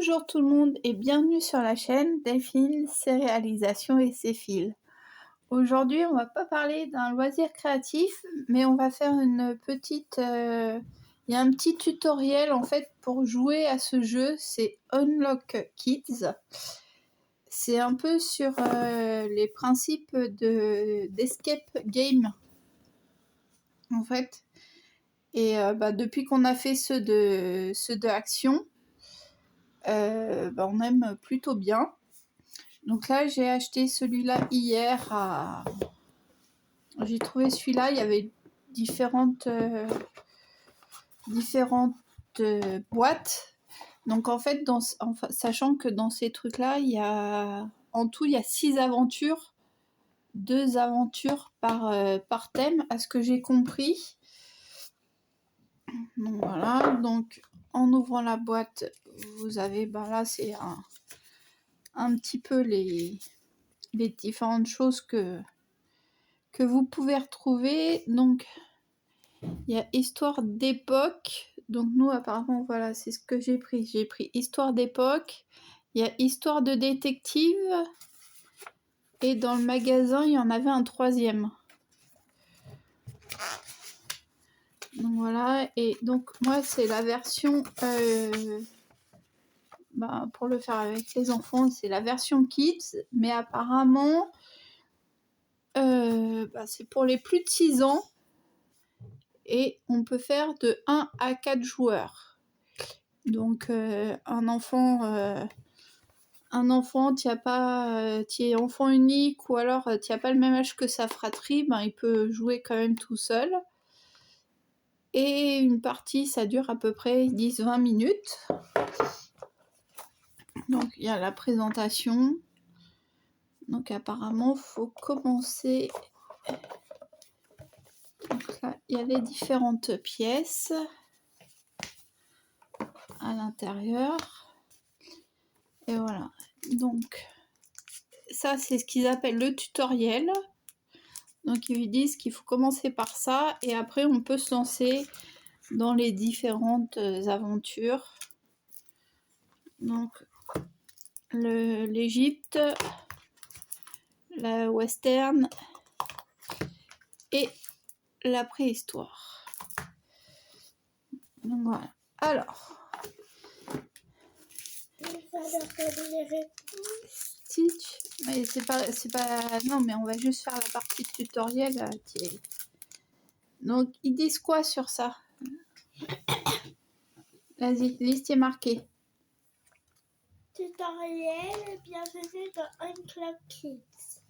Bonjour tout le monde et bienvenue sur la chaîne Delphine, ses réalisations et ses fils. Aujourd'hui, on va pas parler d'un loisir créatif, mais on va faire une petite... Il y a un petit tutoriel en fait pour jouer à ce jeu, c'est Unlock Kids. C'est un peu sur les principes d'escape game en fait. Et depuis qu'on a fait ceux de action, on aime plutôt bien. Donc là, j'ai acheté celui-là hier. J'ai trouvé celui-là, il y avait différentes boîtes. Donc en fait, sachant que dans ces trucs-là, en tout, il y a 6 aventures. 2 aventures par thème, à ce que j'ai compris. Donc voilà, donc en ouvrant la boîte, vous avez, là c'est un petit peu les différentes choses que vous pouvez retrouver. Donc il y a histoire d'époque, donc nous apparemment voilà, c'est ce que j'ai pris histoire d'époque. Il y a histoire de détective, et dans le magasin il y en avait un troisième. Donc voilà, et donc moi c'est la version pour le faire avec les enfants, c'est la version kids, mais apparemment c'est pour les plus de 6 ans et on peut faire de 1 à 4 joueurs. Donc un enfant, tu es enfant unique, ou alors tu n'as pas le même âge que sa fratrie, il peut jouer quand même tout seul. Et une partie, ça dure à peu près 10-20 minutes. Donc il y a la présentation. Donc apparemment, faut commencer. Donc là, il y a les différentes pièces à l'intérieur. Et voilà. Donc ça, c'est ce qu'ils appellent le tutoriel. Donc ils lui disent qu'il faut commencer par ça et après on peut se lancer dans les différentes aventures. Donc l'Égypte, la western et la préhistoire. Donc voilà. Alors, Stitch, mais c'est pas non, mais on va juste faire la partie tutoriel. Donc ils disent quoi sur ça? Vas-y, liste est marquée. Tutoriel, bienvenue dans Unlock Kids.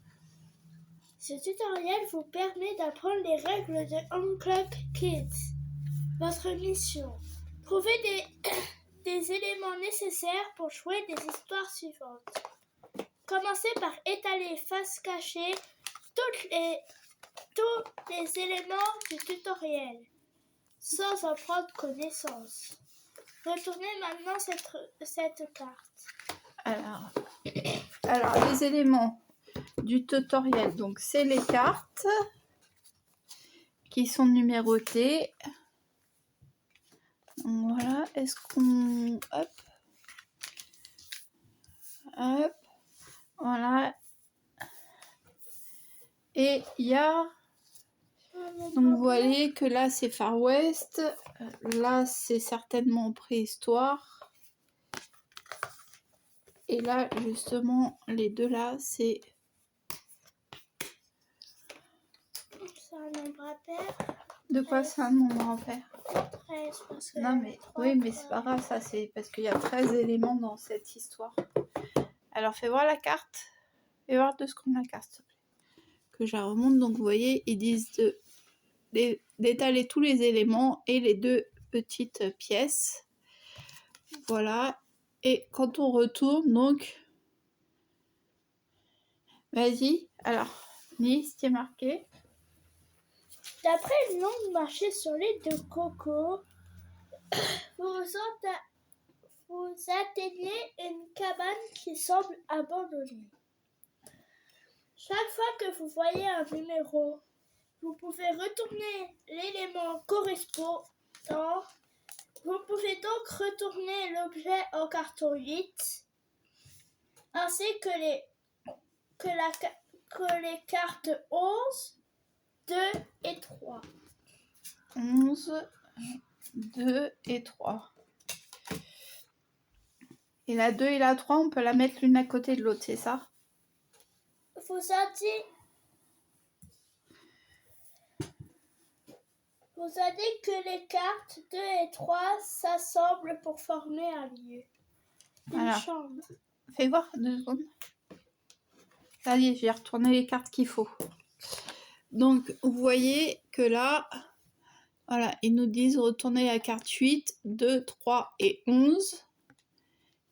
Ce tutoriel vous permet d'apprendre les règles de Unlock Kids. Votre mission: trouver des éléments nécessaires pour jouer des histoires suivantes. Commencez par étaler face cachée tous les éléments du tutoriel, sans en prendre connaissance. Retournez maintenant cette carte. Alors, les éléments du tutoriel, donc c'est les cartes qui sont numérotées. Voilà, est-ce qu'on... Hop, voilà. Et il y a... Donc vous voyez que là c'est Far West, là c'est certainement préhistoire. Et là justement les deux là c'est... C'est un nombre impair. De quoi c'est un nombre impair? 13 parce que non mais oui, mais c'est pas grave, ça c'est parce qu'il y a 13 éléments dans cette histoire. Alors fais voir la carte, fais voir de ce qu'on a la carte, s'il te plaît. Que je la remonte. Donc vous voyez, ils disent d'étaler tous les éléments et les 2 petites pièces. Voilà. Et quand on retourne, donc... Vas-y, alors, liste qui est marquée. D'après une longue marché sur l'île de Coco, vous atteignez une cabane qui semble abandonnée. Chaque fois que vous voyez un numéro, vous pouvez retourner l'élément correspondant Vous pouvez donc retourner l'objet en carton 8, ainsi que les cartes 11, 2 et 3. 11, 2 et 3. Et la 2 et la 3, on peut la mettre l'une à côté de l'autre, c'est ça? Vous avez dit que les cartes 2 et 3 s'assemblent pour former un lieu. Une chambre. Fais voir 2 secondes. Ça y est, j'ai retourné les cartes qu'il faut. Donc, vous voyez que là, voilà, ils nous disent retourner la carte 8, 2, 3 et 11.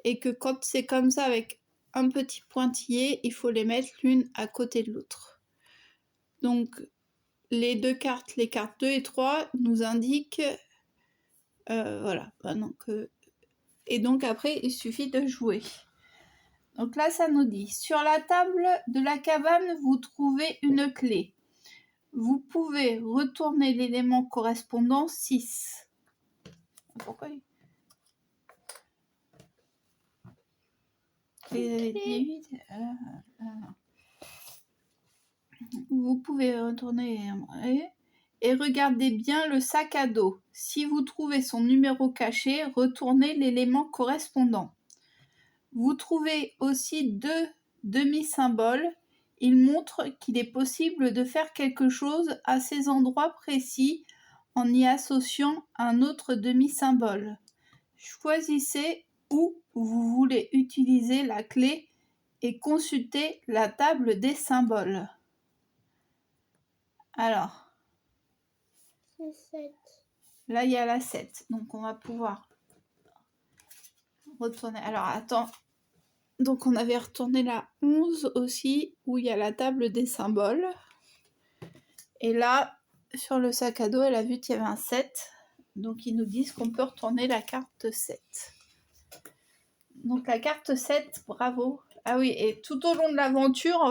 Et que quand c'est comme ça avec un petit pointillé, il faut les mettre l'une à côté de l'autre. Donc, les deux cartes, les cartes 2 et 3, nous indiquent... voilà, et donc après, il suffit de jouer. Donc là, ça nous dit, sur la table de la cabane, vous trouvez une clé. Vous pouvez retourner l'élément correspondant 6. Pourquoi Vous pouvez retourner et regardez bien le sac à dos. Si vous trouvez son numéro caché, retournez l'élément correspondant. Vous trouvez aussi 2 demi-symboles. Ils montrent qu'il est possible de faire quelque chose à ces endroits précis en y associant un autre demi-symbole. Choisissez où vous voulez utiliser la clé et consultez la table des symboles. Alors, c'est 7. Là, il y a la 7. Donc, on va pouvoir retourner. Alors, attends. Donc, on avait retourné la 11 aussi, où il y a la table des symboles. Et là, sur le sac à dos, elle a vu qu'il y avait un 7. Donc, ils nous disent qu'on peut retourner la carte 7. Donc, la carte 7, bravo. Ah oui, et tout au long de l'aventure,